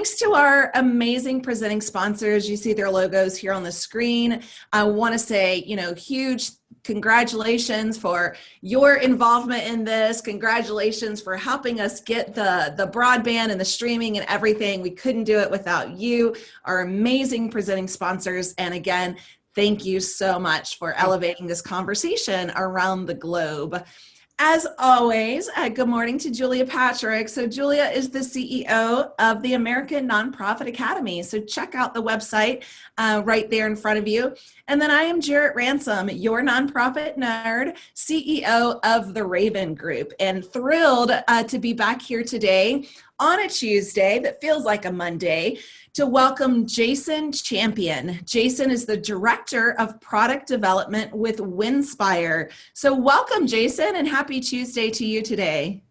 thanks to our amazing presenting sponsors. You see their logos here on the screen. I want to say, huge congratulations for your involvement in this. Congratulations for helping us get the broadband and the streaming and everything. We couldn't do it without you, our amazing presenting sponsors. And again, thank you so much for elevating this conversation around the globe. As always, good morning to Julia Patrick. So Julia is the CEO of the American Nonprofit Academy. So check out the website right there in front of you. And then I am Jarrett Ransom, your nonprofit nerd, CEO of the Raven Group, and thrilled to be back here today on a Tuesday that feels like a Monday to welcome Jason Champion. Jason is the Director of Product Development with Winspire. So welcome, Jason, and happy Tuesday to you today.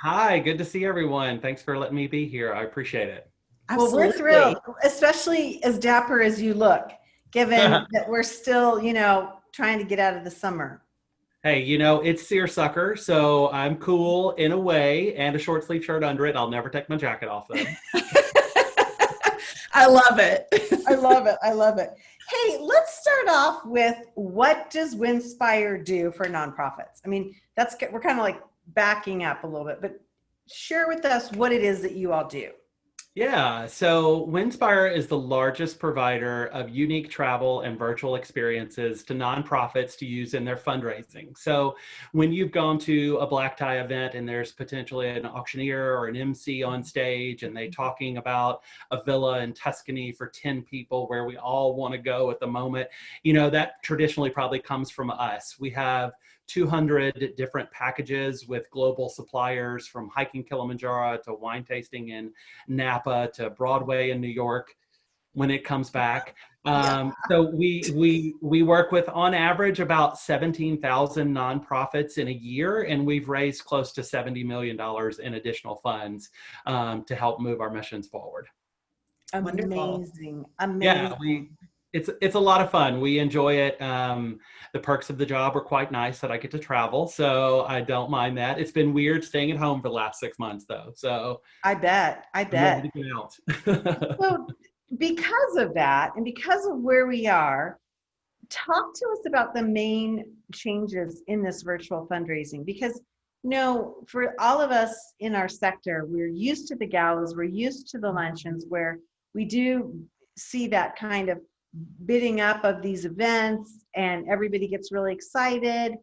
Hi, good to see everyone. Thanks for letting me be here. I appreciate it. Absolutely. Well, we're thrilled, especially as dapper as you look, given that we're still, trying to get out of the summer. Hey, it's seersucker, so I'm cool in a way, and a short sleeve shirt under it. I'll never take my jacket off though. I love it. I love it. I love it. Hey, let's start off with, what does Winspire do for nonprofits? I mean, we're kind of like backing up a little bit, but share with us what it is that you all do. Yeah, so Winspire is the largest provider of unique travel and virtual experiences to nonprofits to use in their fundraising. So when you've gone to a black tie event and there's potentially an auctioneer or an MC on stage and they're talking about a villa in Tuscany for 10 people where we all want to go at the moment, that traditionally probably comes from us. We have 200 different packages with global suppliers, from hiking Kilimanjaro to wine tasting in Napa to Broadway in New York when it comes back. So we work with, on average, about 17,000 nonprofits in a year, and we've raised close to $70 million in additional funds to help move our missions forward. Amazing. Yeah, it's a lot of fun. We enjoy it. The perks of the job are quite nice that I get to travel, so I don't mind that. It's been weird staying at home for the last 6 months though. So I bet. So because of that, and because of where we are, talk to us about the main changes in this virtual fundraising, because for all of us in our sector, we're used to the galas, we're used to the luncheons where we do see that kind of bidding up of these events and everybody gets really excited.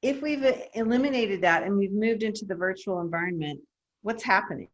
If we've eliminated that and we've moved into the virtual environment, what's happening?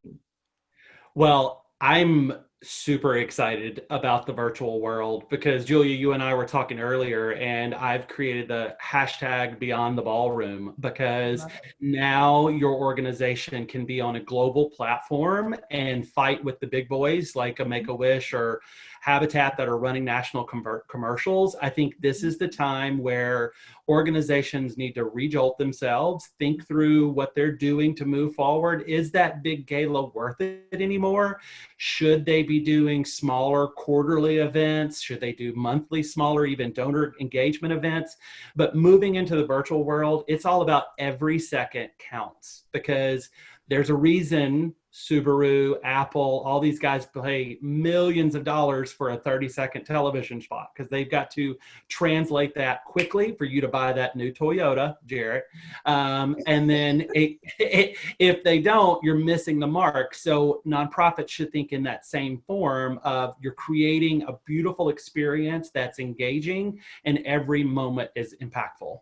Well, I'm super excited about the virtual world because, Julia, you and I were talking earlier, and I've created the hashtag Beyond the Ballroom because now your organization can be on a global platform and fight with the big boys like a Make-A-Wish or Habitat that are running national commercials. I think this is the time where organizations need to rejolt themselves, think through what they're doing to move forward. Is that big gala worth it anymore? Should they be doing smaller quarterly events? Should they do monthly, smaller, even donor engagement events? But moving into the virtual world, it's all about every second counts, because there's a reason Subaru, Apple, all these guys pay millions of dollars for a 30-second television spot, because they've got to translate that quickly for you to buy that new Toyota, Jarrett. And then if they don't, you're missing the mark. So nonprofits should think in that same form of, you're creating a beautiful experience that's engaging and every moment is impactful.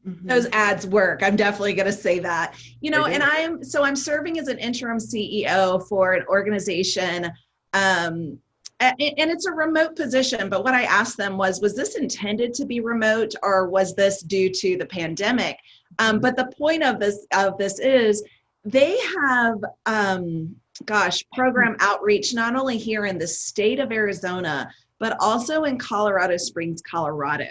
Those ads work. I'm definitely going to say that, and I'm serving as an interim CEO for an organization, and it's a remote position. But what I asked them was this intended to be remote, or was this due to the pandemic? But the point of this is they have, program outreach, not only here in the state of Arizona, but also in Colorado Springs, Colorado.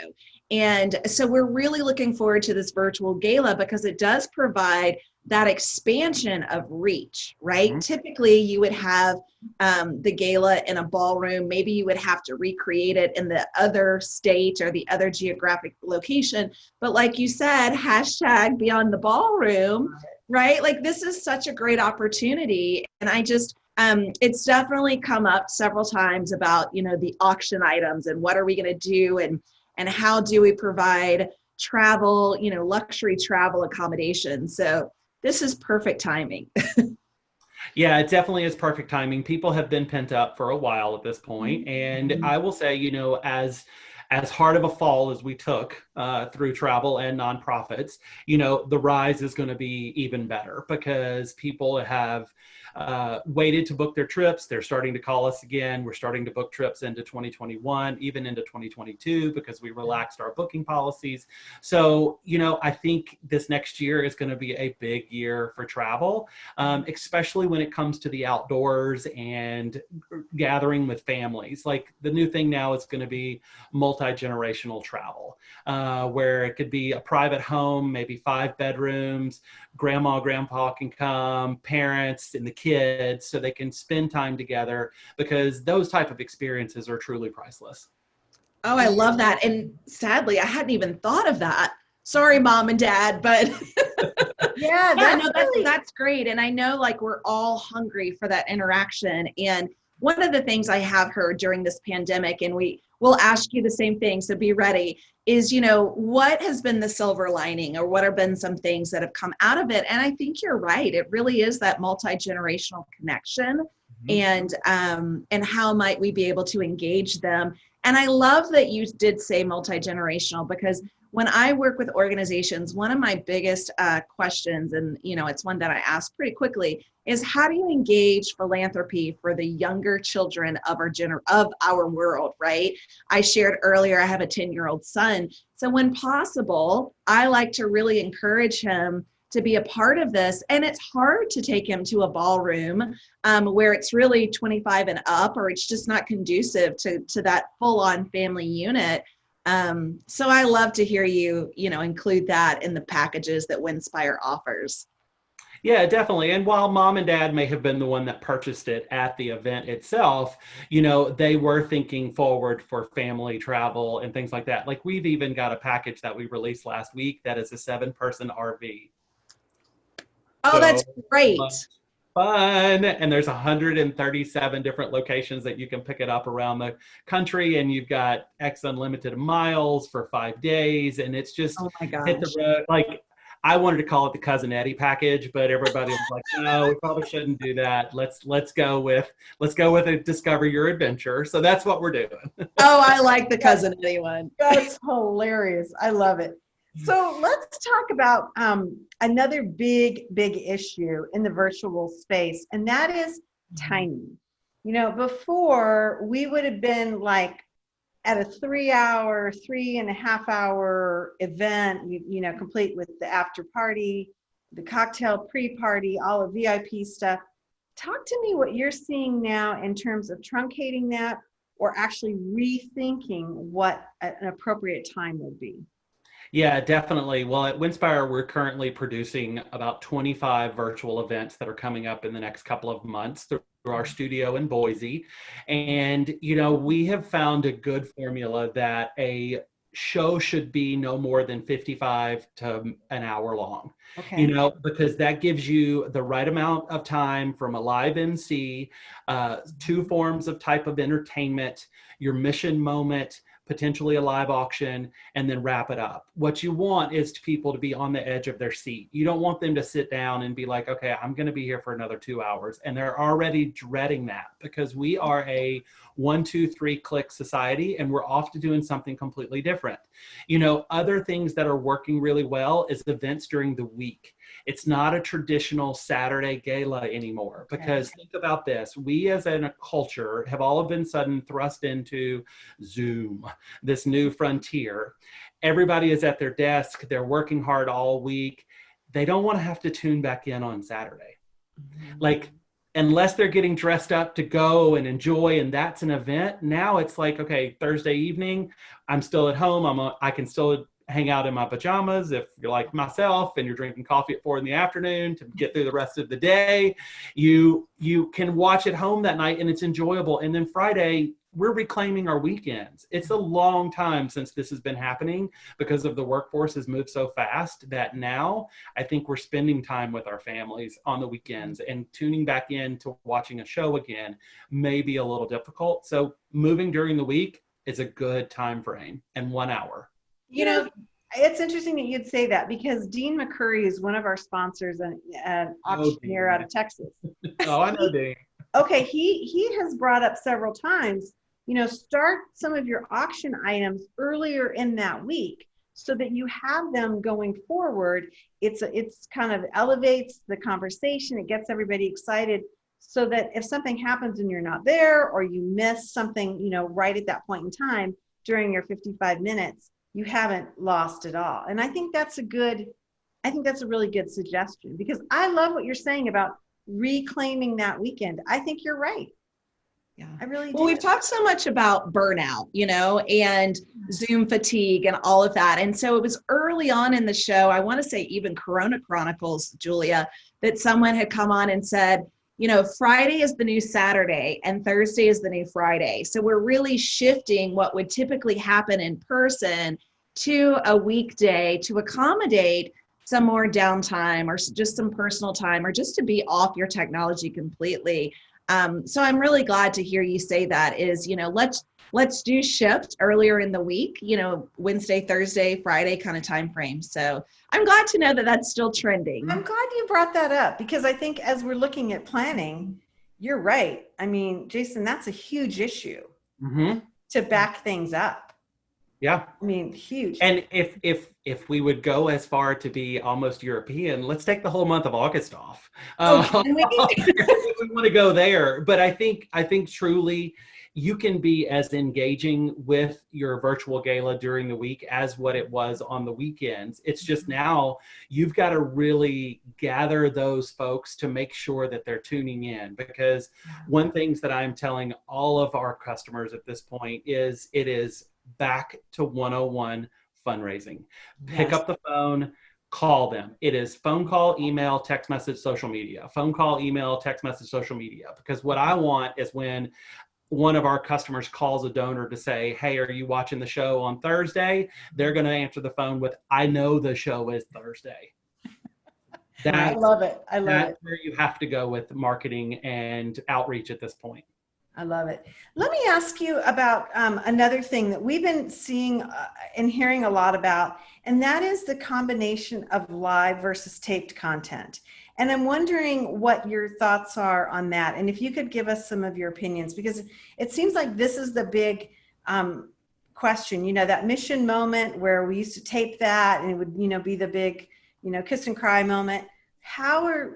And so we're really looking forward to this virtual gala because it does provide that expansion of reach, right? Mm-hmm. Typically, you would have the gala in a ballroom. Maybe you would have to recreate it in the other state or the other geographic location. But like you said, hashtag Beyond the Ballroom, right? Like, this is such a great opportunity. And It's definitely come up several times about, the auction items and what are we going to do, and how do we provide travel, luxury travel accommodation. So this is perfect timing. Yeah, it definitely is perfect timing. People have been pent up for a while at this point, and I will say, as hard of a fall as we took through travel and nonprofits, the rise is going to be even better because people have waited to book their trips. They're starting to call us again. We're starting to book trips into 2021, even into 2022, because we relaxed our booking policies. So, I think this next year is going to be a big year for travel, especially when it comes to the outdoors and gathering with families. Like the new thing now is going to be multi-generational travel, where it could be a private home, maybe 5 bedrooms, grandma, grandpa can come, parents and the kids, so they can spend time together, because those type of experiences are truly priceless. Oh, I love that. And sadly, I hadn't even thought of that. Sorry, mom and dad, but Yeah, yeah, no, that's great. And I know like we're all hungry for that interaction. And one of the things I have heard during this pandemic, and we will ask you the same thing, so be ready, is, what has been the silver lining, or what have been some things that have come out of it? And I think you're right. It really is that multi-generational connection. And how might we be able to engage them? And I love that you did say multi-generational, because when I work with organizations, one of my biggest questions, and it's one that I ask pretty quickly, is how do you engage philanthropy for the younger children of our world, right? I shared earlier, I have a 10-year-old son. So when possible, I like to really encourage him to be a part of this. And it's hard to take him to a ballroom where it's really 25 and up, or it's just not conducive to that full-on family unit. So I love to hear you, include that in the packages that Winspire offers. Yeah, definitely. And while mom and dad may have been the one that purchased it at the event itself, they were thinking forward for family travel and things like that. Like we've even got a package that we released last week that is a 7-person RV. Oh, So that's great. fun. And there's 137 different locations that you can pick it up around the country. And you've got X unlimited miles for 5 days. And it's just Oh my hit the gosh. road. Like I wanted to call it the Cousin Eddie package, but everybody was like, no, we probably shouldn't do that. Let's go with a Discover Your Adventure. So that's what we're doing. Oh, I like the Cousin Eddie one. That's hilarious. I love it. So let's talk about another big issue in the virtual space, and that is timing. Before we would have been like at a 3.5 hour event, complete with the after party, the cocktail pre-party, all of VIP stuff. Talk to me what you're seeing now in terms of truncating that, or actually rethinking what an appropriate time would be. Yeah, definitely. Well, at Winspire, we're currently producing about 25 virtual events that are coming up in the next couple of months through our studio in Boise. And, we have found a good formula that a show should be no more than 55 to an hour long. Okay. Because that gives you the right amount of time from a live MC, 2 forms of type of entertainment, your mission moment, potentially a live auction, and then wrap it up. What you want is people to be on the edge of their seat. You don't want them to sit down and be like, okay, I'm going to be here for another 2 hours. And they're already dreading that, because we are a 1, 2, 3 click society, and we're off to doing something completely different. Other things that are working really well is events during the week. It's not a traditional Saturday gala anymore, because think about this. We as a culture have all of a sudden thrust into Zoom, this new frontier. Everybody is at their desk. They're working hard all week. They don't want to have to tune back in on Saturday. Like, unless they're getting dressed up to go and enjoy, and that's an event. Now it's like, okay, Thursday evening, I'm still at home. I can still hang out in my pajamas if you're like myself and you're drinking coffee at 4 p.m. to get through the rest of the day. You can watch at home that night, and it's enjoyable. And then Friday, we're reclaiming our weekends. It's a long time since this has been happening because of the workforce has moved so fast that now I think we're spending time with our families on the weekends, and tuning back in to watching a show again may be a little difficult. So moving during the week is a good time frame, and 1 hour. You know, it's interesting that you'd say that, because Dean McCurry is one of our sponsors and an auctioneer out of Texas. Oh, I know Dean. Okay, he has brought up several times, you know, start some of your auction items earlier in that week so that you have them going forward. It's kind of elevates the conversation. It gets everybody excited so that if something happens and you're not there, or you miss something, you know, right at that point in time during your 55 minutes, you haven't lost it all. And I think that's a really good suggestion, because I love what you're saying about reclaiming that weekend. I think you're right. Yeah, I really do. Well, we've talked so much about burnout, you know, and Zoom fatigue and all of that. And so it was early on in the show, I want to say even Corona Chronicles, Julia, that someone had come on and said, you know, Friday is the new Saturday and Thursday is the new Friday. So we're really shifting what would typically happen in person to a weekday to accommodate some more downtime, or just some personal time, or just to be off your technology completely. So I'm really glad to hear you say that is, you know, let's do shift earlier in the week, you know, Wednesday, Thursday, Friday kind of time frame. So I'm glad to know that that's still trending. I'm glad you brought that up, because I think as we're looking at planning, you're right. I mean, Jason, that's a huge issue to back things up. Yeah. I mean, huge. And if we would go as far to be almost European, let's take the whole month of August off. Can we? If we want to go there. But I think truly you can be as engaging with your virtual gala during the week as what it was on the weekends. It's just now you've got to really gather those folks to make sure that they're tuning in, because one thing that I'm telling all of our customers at this point is it is back to 101 fundraising. Pick up the phone, call them. It is phone call, email, text message, social media. Phone call, email, text message, social media. Because what I want is when one of our customers calls a donor to say, hey, are you watching the show on Thursday? They're going to answer the phone with, I know the show is Thursday. I love it. I love it. That's where you have to go with marketing and outreach at this point. I love it. Let me ask you about another thing that we've been seeing and hearing a lot about, and that is the combination of live versus taped content. And I'm wondering what your thoughts are on that, and if you could give us some of your opinions, because it seems like this is the big question, you know, that mission moment where we used to tape that and it would, you know, be the big, you know, kiss and cry moment.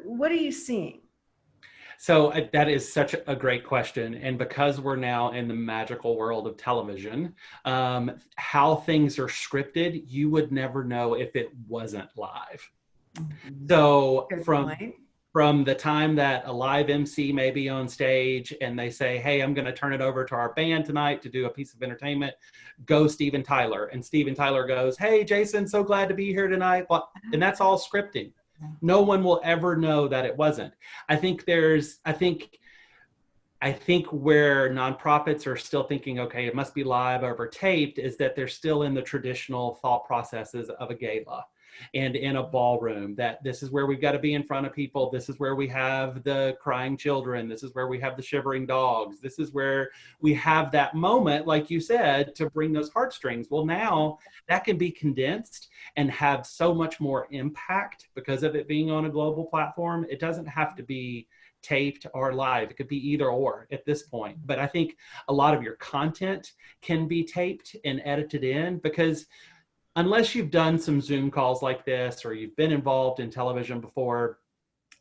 What are you seeing? So that is such a great question. And because we're now in the magical world of television, how things are scripted, you would never know if it wasn't live. So from the time that a live MC may be on stage and they say, hey, I'm going to turn it over to our band tonight to do a piece of entertainment, go Steven Tyler. And Steven Tyler goes, hey, Jason, so glad to be here tonight. And that's all scripting. No one will ever know that it wasn't. I think where nonprofits are still thinking, okay, it must be live over taped, is that they're still in the traditional thought processes of a gala and in a ballroom, that this is where we've got to be in front of people. This is where we have the crying children. This is where we have the shivering dogs. This is where we have that moment, like you said, to bring those heartstrings. Well, now that can be condensed and have so much more impact because of it being on a global platform. It doesn't have to be taped or live. It could be either or at this point. But I think a lot of your content can be taped and edited in, because unless you've done some Zoom calls like this or you've been involved in television before,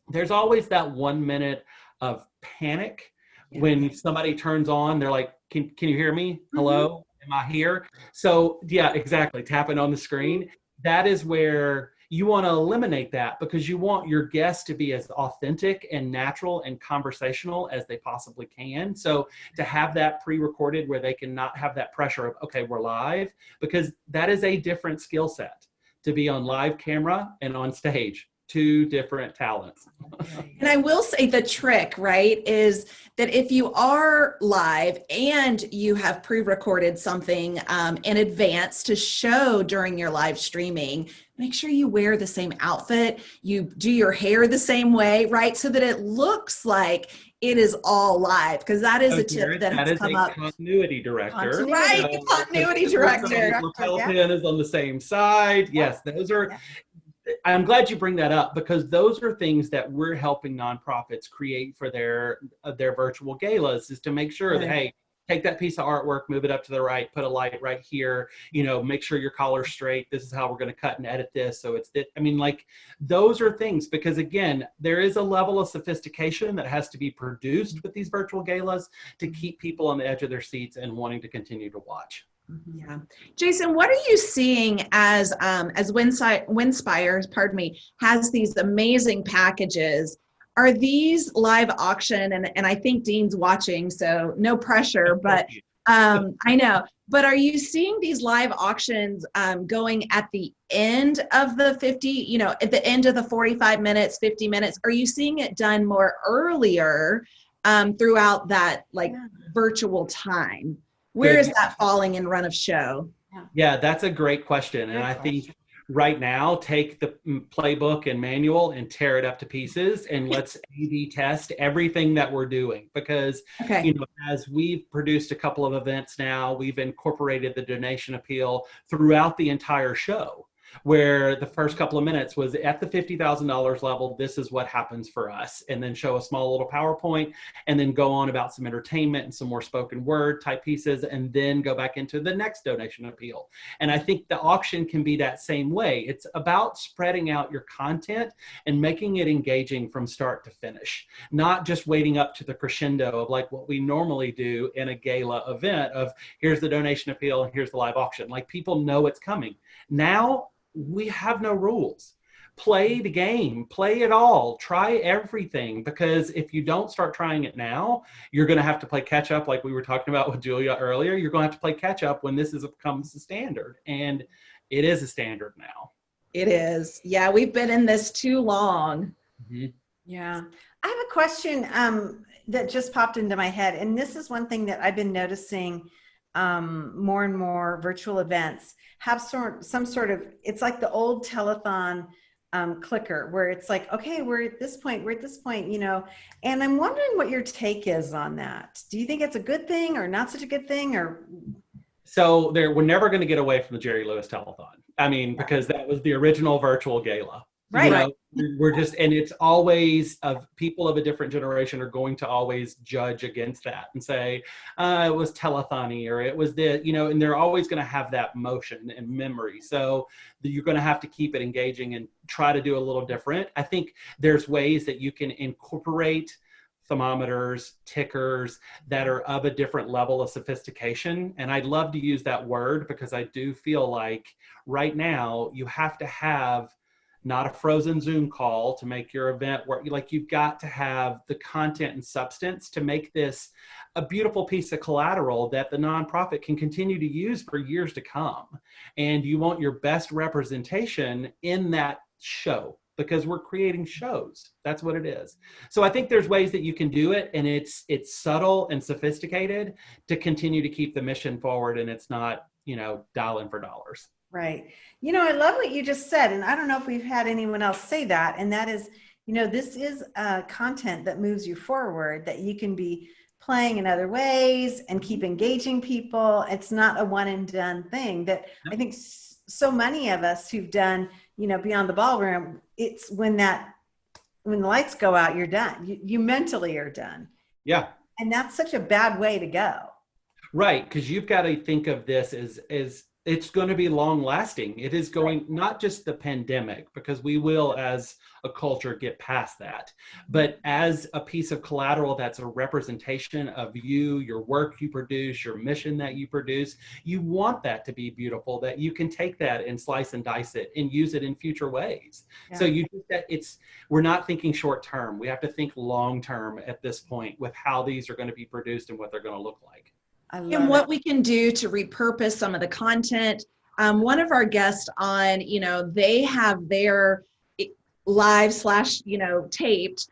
there's always that 1 minute of panic when somebody turns on. They're like, can you hear me? Hello? Am I here? So yeah, exactly. Tapping on the screen. That is where you want to eliminate that, because you want your guests to be as authentic and natural and conversational as they possibly can. So to have that pre-recorded where they can not have that pressure of, okay, we're live, because that is a different skill set to be on live camera and on stage. Two different talents. And I will say the trick, right, is that if you are live and you have pre-recorded something in advance to show during your live streaming, make sure you wear the same outfit, you do your hair the same way, right? So that it looks like it is all live, because that is a tip that has come up. Continuity director. Right, the continuity director. Lapel pin is on the same side. Yes, those are. I'm glad you bring that up, because those are things that we're helping nonprofits create for their virtual galas, is to make sure that, hey, take that piece of artwork, move it up to the right, put a light right here, make sure your collar's straight. This is how we're going to cut and edit this. So those are things, because again, there is a level of sophistication that has to be produced with these virtual galas to keep people on the edge of their seats and wanting to continue to watch. Yeah. Jason, what are you seeing as Winspire, has these amazing packages? Are these live auction? And I think Dean's watching, so no pressure, but I know. But are you seeing these live auctions going at the end of the 50, at the end of the 45 minutes, 50 minutes? Are you seeing it done more earlier throughout that virtual time? Where is that falling in run of show? Yeah, that's a great question. And I think right now, take the playbook and manual and tear it up to pieces, and let's A/B test everything that we're doing. Because, as we've produced a couple of events now, we've incorporated the donation appeal throughout the entire show, where the first couple of minutes was at the $50,000 level. This is what happens for us. And then show a small little PowerPoint, and then go on about some entertainment and some more spoken word type pieces, and then go back into the next donation appeal. And I think the auction can be that same way. It's about spreading out your content and making it engaging from start to finish, not just waiting up to the crescendo of like what we normally do in a gala event of here's the donation appeal and here's the live auction. Like, people know it's coming. Now, we have no rules. Play the game, play it all, try everything, because if you don't start trying it now, you're going to have to play catch up, like we were talking about with Julia earlier. You're going to have to play catch up when this becomes the standard, and it is a standard now. It is. Yeah, we've been in this too long. Mm-hmm. Yeah. I have a question that just popped into my head, and this is one thing that I've been noticing. More and more virtual events have some sort of, it's like the old telethon clicker, where it's like, okay, we're at this point, and I'm wondering what your take is on that. Do you think it's a good thing or not such a good thing? Or so we're never going to get away from the Jerry Lewis telethon. I mean, because that was the original virtual gala. Right. We're just, and it's always of people of a different generation are going to always judge against that and say, it was telethon-y, or it was and they're always going to have that motion and memory. So you're going to have to keep it engaging and try to do a little different. I think there's ways that you can incorporate thermometers, tickers that are of a different level of sophistication. And I'd love to use that word, because I do feel like right now you have to have not a frozen Zoom call to make your event work. Like, you've got to have the content and substance to make this a beautiful piece of collateral that the nonprofit can continue to use for years to come. And you want your best representation in that show, because we're creating shows. That's what it is. So I think there's ways that you can do it, and it's subtle and sophisticated to continue to keep the mission forward, and it's not, dialing for dollars. Right. I love what you just said, and I don't know if we've had anyone else say that, and that is, this is content that moves you forward, that you can be playing in other ways and keep engaging people. It's not a one and done thing that I think so many of us who've done, Beyond the Ballroom, it's when the lights go out, you're done. You mentally are done. Yeah. And that's such a bad way to go. Right. Because you've got to think of this as it's going to be long lasting. It is going, not just the pandemic, because we will as a culture get past that, but as a piece of collateral that's a representation of you, your work you produce, your mission that you produce. You want that to be beautiful, that you can take that and slice and dice it and use it in future ways. Yeah. So we're not thinking short term. We have to think long term at this point with how these are going to be produced and what they're going to look like. And what we can do to repurpose some of the content. One of our guests they have their live / taped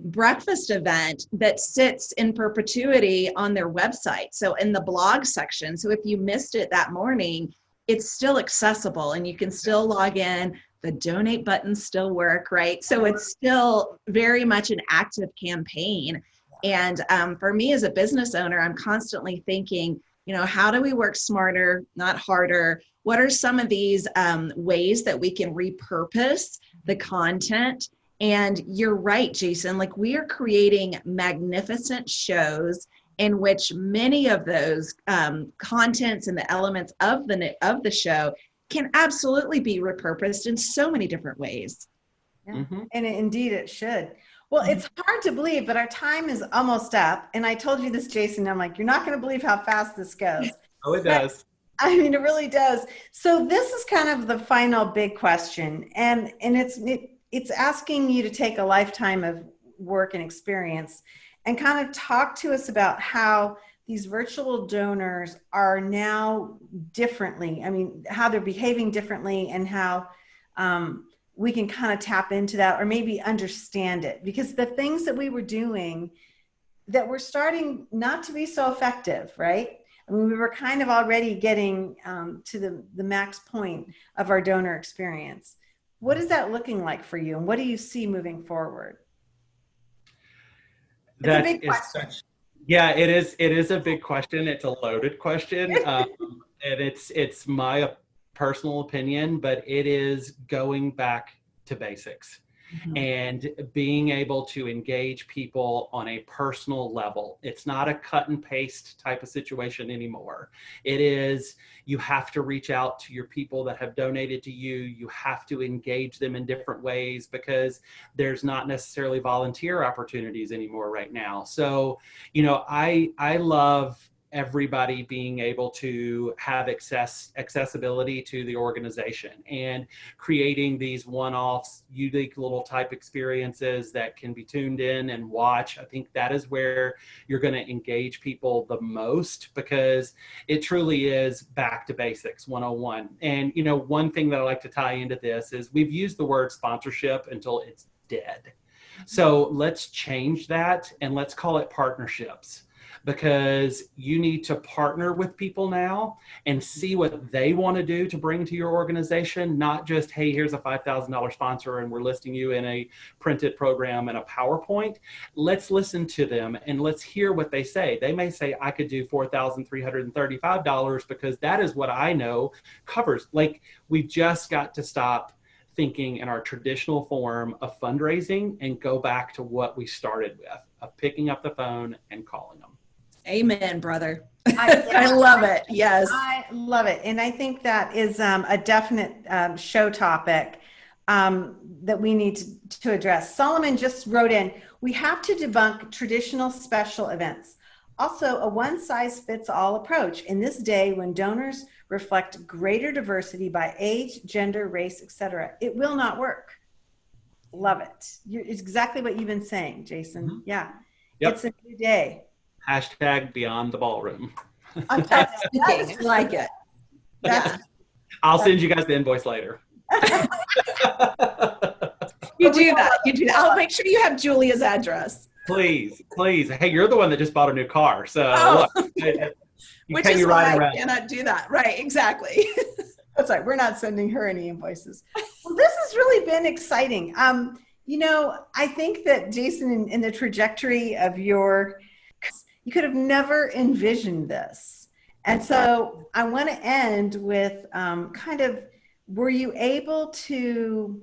breakfast event that sits in perpetuity on their website. So in the blog section. So if you missed it that morning, it's still accessible and you can still log in. The donate buttons still work, right? So it's still very much an active campaign. And for me as a business owner, I'm constantly thinking, how do we work smarter, not harder? What are some of these ways that we can repurpose the content? And you're right, Jason, like we are creating magnificent shows in which many of those contents and the elements of the show can absolutely be repurposed in so many different ways. Yeah. Mm-hmm. And indeed it should. Well, it's hard to believe, but our time is almost up. And I told you this, Jason, I'm like, you're not going to believe how fast this goes. Oh, it does. I mean, it really does. So this is kind of the final big question. And it's asking you to take a lifetime of work and experience and kind of talk to us about how these virtual donors are now differently. I mean, how they're behaving differently and how we can kind of tap into that or maybe understand it. Because the things that we were doing that were starting not to be so effective, right? I mean, we were kind of already getting to the max point of our donor experience. What is that looking like for you? And what do you see moving forward? It's a big question. Yeah, it is. It is a big question. It's a loaded question. And it's my personal opinion, but it is going back to basics. Mm-hmm. And being able to engage people on a personal level. It's not a cut and paste type of situation anymore. It is, you have to reach out to your people that have donated to you. You have to engage them in different ways because there's not necessarily volunteer opportunities anymore right now. So, I love everybody being able to have accessibility to the organization and creating these one-offs, unique little type experiences that can be tuned in and watch. I think that is where you're going to engage people the most because it truly is back to basics 101. And, one thing that I like to tie into this is we've used the word sponsorship until it's dead. So let's change that and let's call it partnerships. Because you need to partner with people now and see what they want to do to bring to your organization, not just, hey, here's a $5,000 sponsor and we're listing you in a printed program and a PowerPoint. Let's listen to them and let's hear what they say. They may say, I could do $4,335 because that is what I know covers. Like, we've just got to stop thinking in our traditional form of fundraising and go back to what we started with, of picking up the phone and calling them. Amen, brother. I love it. Yes. I love it. And I think that is a definite show topic that we need to address. Solomon just wrote in, we have to debunk traditional special events. Also, a one-size-fits-all approach in this day when donors reflect greater diversity by age, gender, race, etc. It will not work. Love it. It's exactly what you've been saying, Jason. Mm-hmm. Yeah. Yep. It's a new day. Hashtag beyond the ballroom. That's speaking. I like it. I'll send you guys the invoice later. You do that. I'll make sure you have Julia's address. Please. Hey, you're the one that just bought a new car. So look, which is why I cannot do that. Right, exactly. That's right. We're not sending her any invoices. Well, this has really been exciting. I think that Jason, in the trajectory of you could have never envisioned this. And so I want to end with were you able to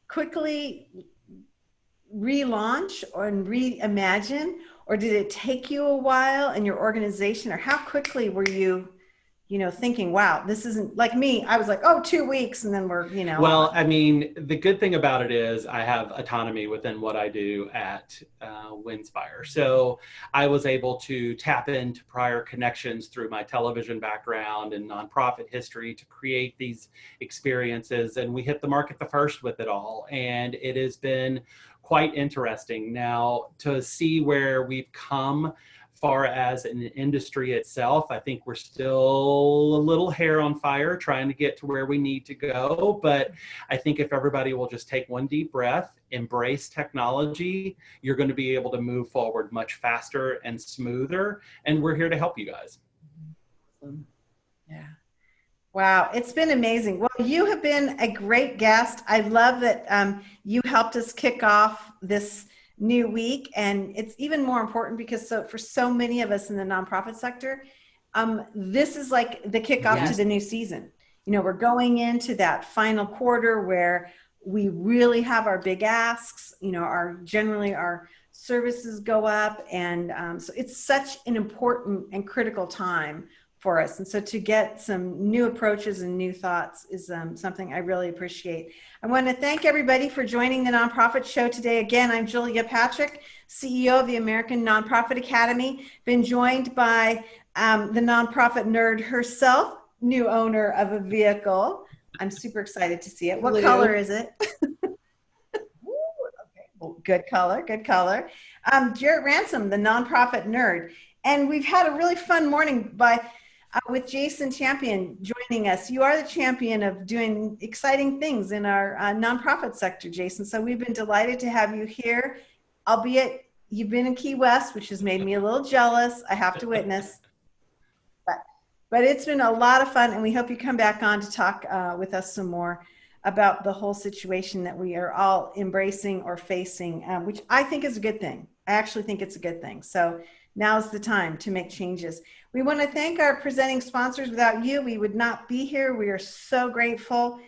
quickly relaunch and reimagine, or did it take you a while in your organization, or how quickly were you thinking, wow, this isn't like me. I was like, 2 weeks. And then Well, I mean, the good thing about it is I have autonomy within what I do at Winspire. So I was able to tap into prior connections through my television background and nonprofit history to create these experiences. And we hit the market the first with it all. And it has been quite interesting. Now, to see where we've come far as an industry itself, I think we're still a little hair on fire trying to get to where we need to go. But I think if everybody will just take one deep breath, embrace technology, you're going to be able to move forward much faster and smoother. And we're here to help you guys. Yeah. Wow, it's been amazing. Well, you have been a great guest. I love that you helped us kick off this new week, and it's even more important because for so many of us in the nonprofit sector, this is like the kickoff to the new season. You know, we're going into that final quarter where we really have our big asks. You know, generally our services go up, and so it's such an important and critical time for us. And so to get some new approaches and new thoughts is something I really appreciate. I want to thank everybody for joining the Nonprofit Show today. Again, I'm Julia Patrick, CEO of the American Nonprofit Academy. Been joined by the nonprofit nerd herself, new owner of a vehicle. I'm super excited to see it. What color is it? Well, good color, good color. Jarrett Ransom, the nonprofit nerd. And we've had a really fun morning with Jason Champion joining us. You are the champion of doing exciting things in our nonprofit sector, Jason. So we've been delighted to have you here, albeit you've been in Key West, which has made me a little jealous, I have to witness. But it's been a lot of fun, and we hope you come back on to talk with us some more about the whole situation that we are all embracing or facing, which I think is a good thing. I actually think it's a good thing. So now's the time to make changes. We want to thank our presenting sponsors. Without you, we would not be here. We are so grateful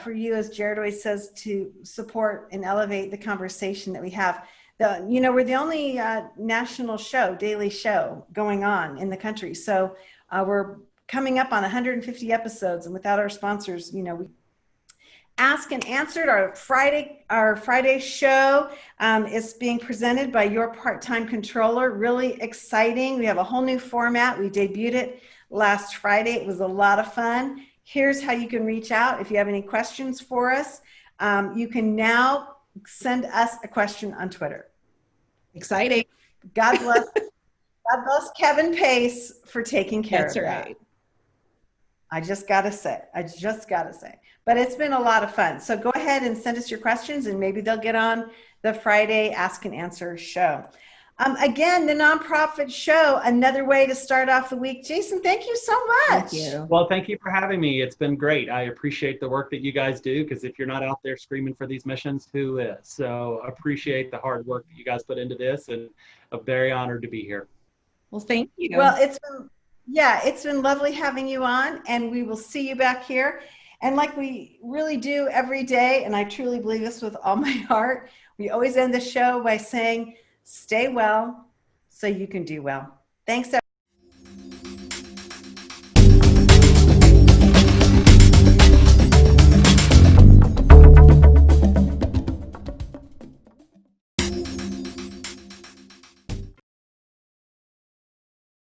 for you, as Jared always says, to support and elevate the conversation that we have. We're the only national show, daily show going on in the country. So we're coming up on 150 episodes, and without our sponsors, we Ask and Answered, our Friday show is being presented by your part-time controller. Really exciting. We have a whole new format. We debuted it last Friday. It was a lot of fun. Here's how you can reach out if you have any questions for us. You can now send us a question on Twitter. Exciting. God bless Kevin Pace for taking care of that. That's right. I just got to say. But it's been a lot of fun. So go ahead and send us your questions, and maybe they'll get on the Friday Ask and Answer show. Again, the Nonprofit Show, another way to start off the week. Jason, thank you so much. Thank you. Well, thank you for having me. It's been great. I appreciate the work that you guys do, because if you're not out there screaming for these missions, who is? So appreciate the hard work that you guys put into this, and I'm very honored to be here. Well, thank you. Well, it's been lovely having you on, and we will see you back here. And like we really do every day, and I truly believe this with all my heart, we always end the show by saying, stay well so you can do well. Thanks, everyone.